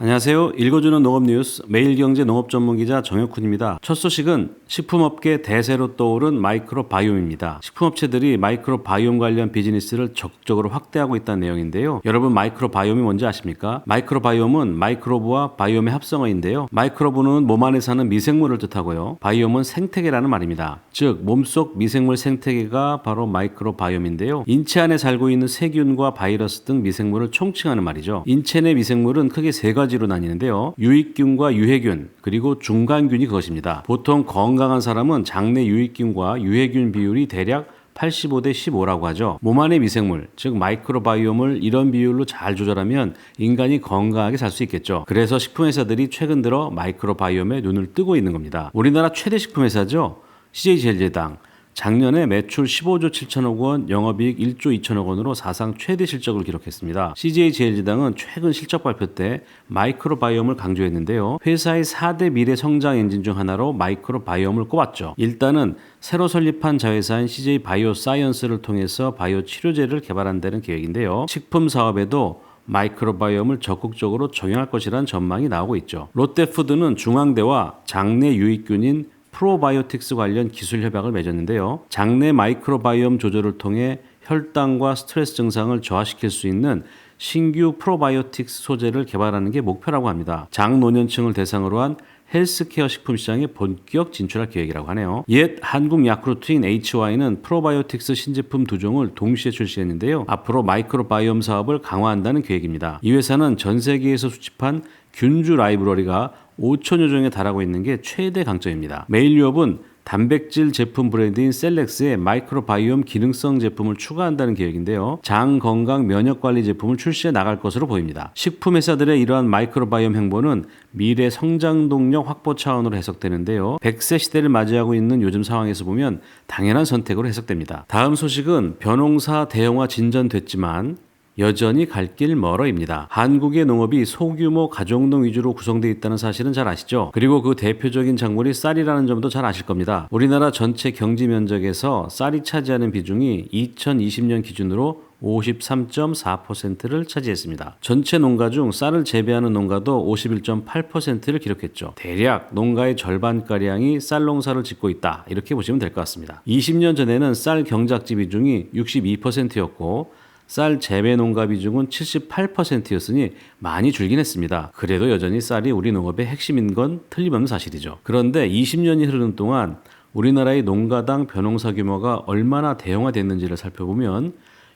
안녕하세요. 읽어주는 농업뉴스 매일경제 농업전문기자 정혁훈입니다. 첫 소식은 식품업계 대세로 떠오른 마이크로바이옴입니다. 식품업체들이 마이크로바이옴 관련 비즈니스를 적극적으로 확대하고 있다는 내용인데요. 여러분 마이크로바이옴이 뭔지 아십니까? 마이크로바이옴은 마이크로브와 바이옴의 합성어인데요. 마이크로브는 몸 안에 사는 미생물을 뜻하고요. 바이옴은 생태계라는 말입니다. 즉 몸속 미생물 생태계가 바로 마이크로바이옴인데요. 인체 안에 살고 있는 세균과 바이러스 등 미생물을 총칭하는 말이죠. 인체 내 미생물은 크게 세 가지로 나뉘는데요. 유익균과 유해균 그리고 중간균이 그것입니다. 보통 건강한 사람은 장내 유익균과 유해균 비율이 대략 85대 15라고 하죠. 몸 안의 미생물, 즉 마이크로바이옴을 이런 비율로 잘 조절하면 인간이 건강하게 살 수 있겠죠. 그래서 식품회사들이 최근 들어 마이크로바이옴에 눈을 뜨고 있는 겁니다. 우리나라 최대 식품회사죠. CJ제일제당. 작년에 매출 15조 7천억 원, 영업이익 1조 2천억 원으로 사상 최대 실적을 기록했습니다. CJ제일제당은 최근 실적 발표 때 마이크로바이옴을 강조했는데요. 회사의 4대 미래 성장 엔진 중 하나로 마이크로바이옴을 꼽았죠. 일단은 새로 설립한 자회사인 CJ바이오사이언스를 통해서 바이오 치료제를 개발한다는 계획인데요. 식품 사업에도 마이크로바이옴을 적극적으로 적용할 것이라는 전망이 나오고 있죠. 롯데푸드는 중앙대와 장내 유익균인 프로바이오틱스 관련 기술 협약을 맺었는데요. 장내 마이크로바이옴 조절을 통해 혈당과 스트레스 증상을 저하시킬 수 있는 신규 프로바이오틱스 소재를 개발하는 게 목표라고 합니다. 장노년층을 대상으로 한 헬스케어 식품 시장에 본격 진출할 계획이라고 하네요. 옛 한국 야쿠르트인 HY는 프로바이오틱스 신제품 2종을 동시에 출시했는데요. 앞으로 마이크로바이옴 사업을 강화한다는 계획입니다. 이 회사는 전 세계에서 수집한 균주 라이브러리가 5천여 종에 달하고 있는 게 최대 강점입니다. 메일유업은 단백질 제품 브랜드인 셀렉스에 마이크로바이옴 기능성 제품을 추가한다는 계획인데요. 장 건강 면역 관리 제품을 출시해 나갈 것으로 보입니다. 식품 회사들의 이러한 마이크로바이옴 행보는 미래 성장 동력 확보 차원으로 해석되는데요. 100세 시대를 맞이하고 있는 요즘 상황에서 보면 당연한 선택으로 해석됩니다. 다음 소식은 벼농사 대형화 진전됐지만 여전히 갈 길 멀어입니다. 한국의 농업이 소규모 가정농 위주로 구성되어 있다는 사실은 잘 아시죠? 그리고 그 대표적인 작물이 쌀이라는 점도 잘 아실 겁니다. 우리나라 전체 경지 면적에서 쌀이 차지하는 비중이 2020년 기준으로 53.4%를 차지했습니다. 전체 농가 중 쌀을 재배하는 농가도 51.8%를 기록했죠. 대략 농가의 절반가량이 쌀 농사를 짓고 있다. 이렇게 보시면 될 것 같습니다. 20년 전에는 쌀 경작지 비중이 62%였고 쌀 재배 농가 비중은 78%였으니 많이 줄긴 했습니다. 그래도 여전히 쌀이 우리 농업의 핵심인 건 틀림없는 사실이죠. 그런데 20년이 흐르는 동안 우리나라의 농가당 벼농사 규모가 얼마나 대형화됐는지를 살펴보면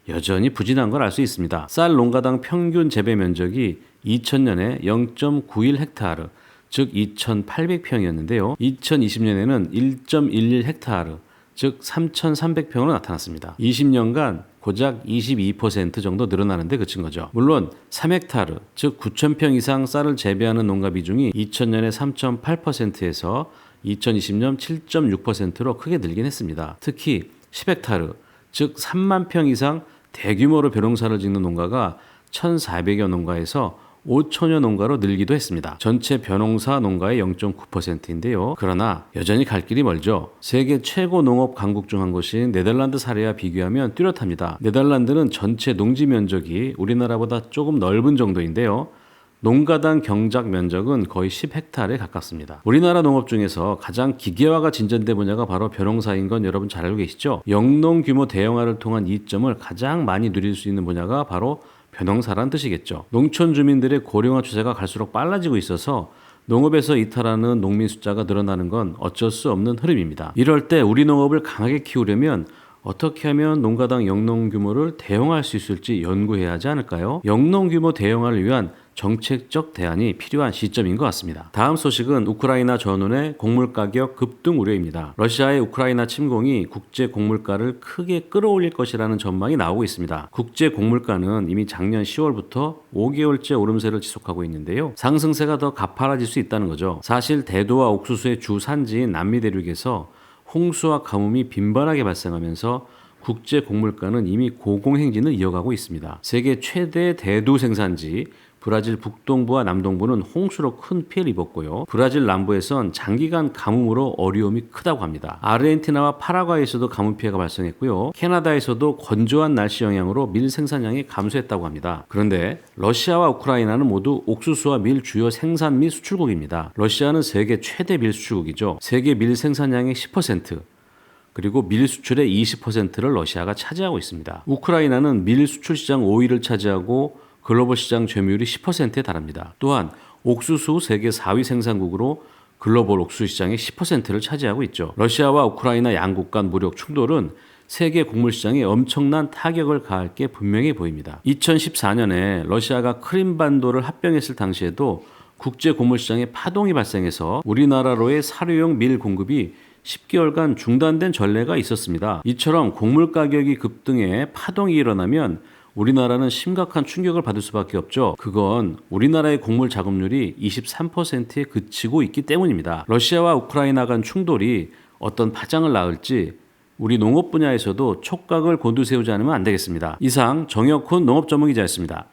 여전히 부진한 걸 알 수 있습니다. 쌀 농가당 평균 재배 면적이 2000년에 0.91 헥타르, 즉 2,800평이었는데요. 2020년에는 1.11 헥타르, 즉 3,300평으로 나타났습니다. 20년간 고작 22% 정도 늘어나는데 그친 거죠. 물론 3헥타르, 즉 9,000평 이상 쌀을 재배하는 농가 비중이 2000년에 3.8%에서 2020년 7.6%로 크게 늘긴 했습니다. 특히 10헥타르, 즉 3만 평 이상 대규모로 벼농사를 짓는 농가가 1,400여 농가에서 5천여 농가로 늘기도 했습니다. 전체 벼농사 농가의 0.9%인데요. 그러나 여전히 갈 길이 멀죠. 세계 최고 농업 강국 중 한 곳인 네덜란드 사례와 비교하면 뚜렷합니다. 네덜란드는 전체 농지 면적이 우리나라보다 조금 넓은 정도인데요. 농가당 경작 면적은 거의 10헥타르에 가깝습니다. 우리나라 농업 중에서 가장 기계화가 진전된 분야가 바로 벼농사인 건 여러분 잘 알고 계시죠? 영농 규모 대형화를 통한 이점을 가장 많이 누릴 수 있는 분야가 바로 벼농사란 뜻이겠죠. 농촌 주민들의 고령화 추세가 갈수록 빨라지고 있어서 농업에서 이탈하는 농민 숫자가 늘어나는 건 어쩔 수 없는 흐름입니다. 이럴 때 우리 농업을 강하게 키우려면 어떻게 하면 농가당 영농 규모를 대형화할 수 있을지 연구해야 하지 않을까요? 영농 규모 대형화를 위한 정책적 대안이 필요한 시점인 것 같습니다. 다음 소식은 우크라이나 전운의 곡물 가격 급등 우려입니다. 러시아의 우크라이나 침공이 국제 곡물가를 크게 끌어올릴 것이라는 전망이 나오고 있습니다. 국제 곡물가는 이미 작년 10월부터 5개월째 오름세를 지속하고 있는데요. 상승세가 더 가파라질 수 있다는 거죠. 사실 대두와 옥수수의 주 산지인 남미 대륙에서 홍수와 가뭄이 빈번하게 발생하면서 국제 곡물가는 이미 고공행진을 이어가고 있습니다. 세계 최대 대두 생산지 브라질 북동부와 남동부는 홍수로 큰 피해를 입었고요. 브라질 남부에선 장기간 가뭄으로 어려움이 크다고 합니다. 아르헨티나와 파라과이에서도 가뭄 피해가 발생했고요. 캐나다에서도 건조한 날씨 영향으로 밀 생산량이 감소했다고 합니다. 그런데 러시아와 우크라이나는 모두 옥수수와 밀 주요 생산 및 수출국입니다. 러시아는 세계 최대 밀 수출국이죠. 세계 밀 생산량의 10%, 그리고 밀 수출의 20%를 러시아가 차지하고 있습니다. 우크라이나는 밀 수출 시장 5위를 차지하고 글로벌 시장 점유율이 10%에 달합니다. 또한 옥수수 세계 4위 생산국으로 글로벌 옥수수 시장의 10%를 차지하고 있죠. 러시아와 우크라이나 양국 간 무력 충돌은 세계 곡물 시장에 엄청난 타격을 가할 게 분명해 보입니다. 2014년에 러시아가 크림반도를 합병했을 당시에도 국제 곡물 시장에 파동이 발생해서 우리나라로의 사료용 밀 공급이 10개월간 중단된 전례가 있었습니다. 이처럼 곡물 가격이 급등해 파동이 일어나면 우리나라는 심각한 충격을 받을 수밖에 없죠. 그건 우리나라의 곡물 자급률이 23%에 그치고 있기 때문입니다. 러시아와 우크라이나 간 충돌이 어떤 파장을 낳을지 우리 농업 분야에서도 촉각을 곤두세우지 않으면 안 되겠습니다. 이상 정혁훈 농업전문기자였습니다.